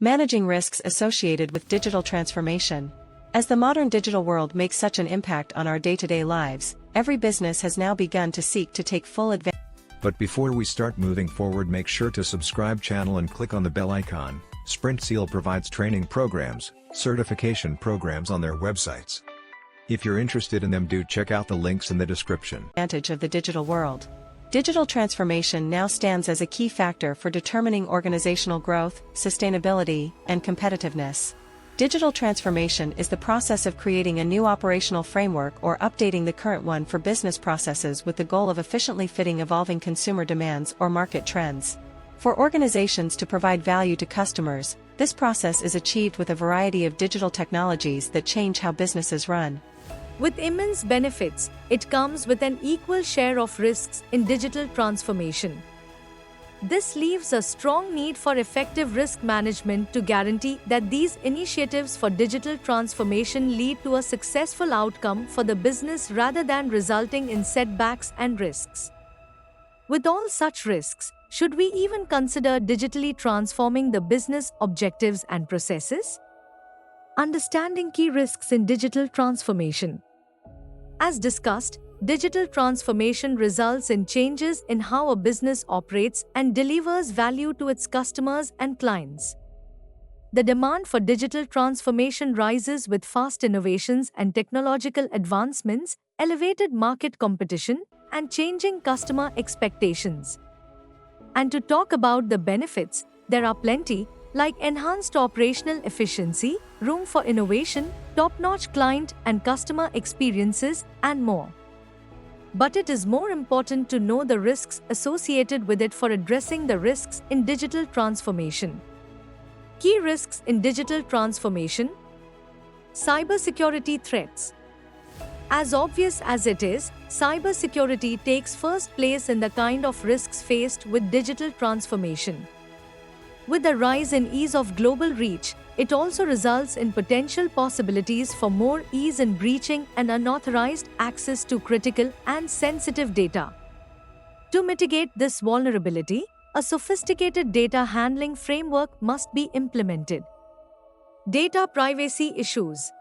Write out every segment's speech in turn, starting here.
Managing risks associated with digital transformation. As the modern digital world makes such an impact on our day-to-day lives, every business has now begun to seek to take full advantage. But before we start moving forward, make sure to subscribe channel and click on the bell icon. Sprintzeal provides training programs, certification programs on their websites. If you're interested in them, do check out the links in the description. Advantage of the digital world. Digital transformation now stands as a key factor for determining organizational growth, sustainability, and competitiveness. Digital transformation is the process of creating a new operational framework or updating the current one for business processes with the goal of efficiently fitting evolving consumer demands or market trends. For organizations to provide value to customers, this process is achieved with a variety of digital technologies that change how businesses run. With immense benefits, it comes with an equal share of risks in digital transformation. This leaves a strong need for effective risk management to guarantee that these initiatives for digital transformation lead to a successful outcome for the business rather than resulting in setbacks and risks. With all such risks, should we even consider digitally transforming the business objectives and processes? Understanding key risks in digital transformation. As discussed, digital transformation results in changes in how a business operates and delivers value to its customers and clients. The demand for digital transformation rises with fast innovations and technological advancements, elevated market competition, and changing customer expectations. And to talk about the benefits, there are plenty, like enhanced operational efficiency, room for innovation, top-notch client and customer experiences, and more. But it is more important to know the risks associated with it for addressing the risks in digital transformation. Key risks in digital transformation. Cybersecurity threats. As obvious as it is, cybersecurity takes first place in the kind of risks faced with digital transformation. With the rise in ease of global reach, it also results in potential possibilities for more ease in breaching and unauthorized access to critical and sensitive data. To mitigate this vulnerability, a sophisticated data handling framework must be implemented. Data privacy issues.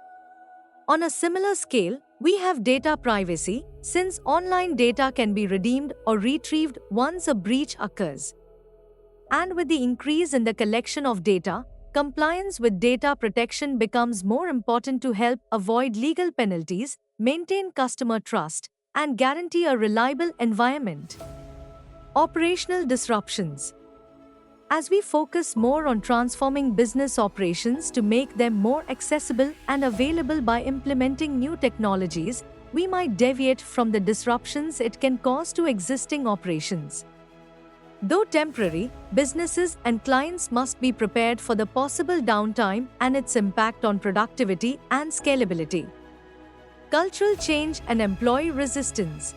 On a similar scale, we have data privacy, since online data can be redeemed or retrieved once a breach occurs. And with the increase in the collection of data, compliance with data protection becomes more important to help avoid legal penalties, maintain customer trust, and guarantee a reliable environment. Operational disruptions. As we focus more on transforming business operations to make them more accessible and available by implementing new technologies, we might deviate from the disruptions it can cause to existing operations. Though temporary, businesses and clients must be prepared for the possible downtime and its impact on productivity and scalability. Cultural change and employee resistance.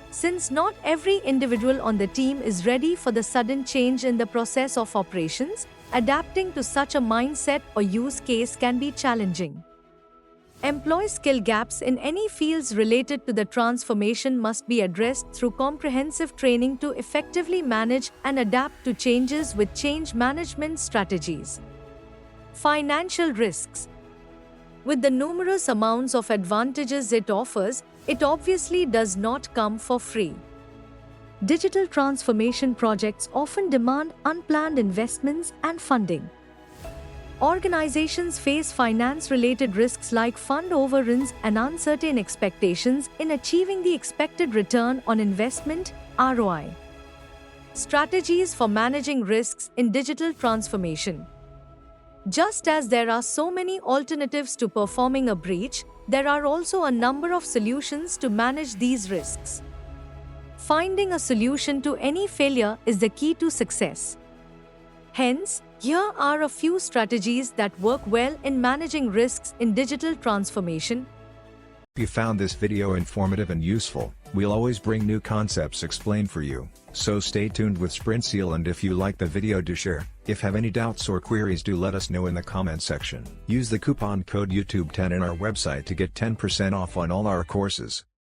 Since not every individual on the team is ready for the sudden change in the process of operations, adapting to such a mindset or use case can be challenging. Employee skill gaps in any fields related to the transformation must be addressed through comprehensive training to effectively manage and adapt to changes with change management strategies. Financial risks. With the numerous amounts of advantages it offers, it obviously does not come for free. Digital transformation projects often demand unplanned investments and funding. Organizations face finance-related risks like fund overruns and uncertain expectations in achieving the expected return on investment (ROI). Strategies for managing risks in digital transformation. Just as there are so many alternatives to performing a breach, there are also a number of solutions to manage these risks. Finding a solution to any failure is the key to success. Hence, here are a few strategies that work well in managing risks in digital transformation. If you found this video informative and useful, we'll always bring new concepts explained for you, so stay tuned with Sprintzeal, and if you like the video, do share. If have any doubts or queries, do let us know in the comment section. Use the coupon code YouTube10 in our website to get 10% off on all our courses.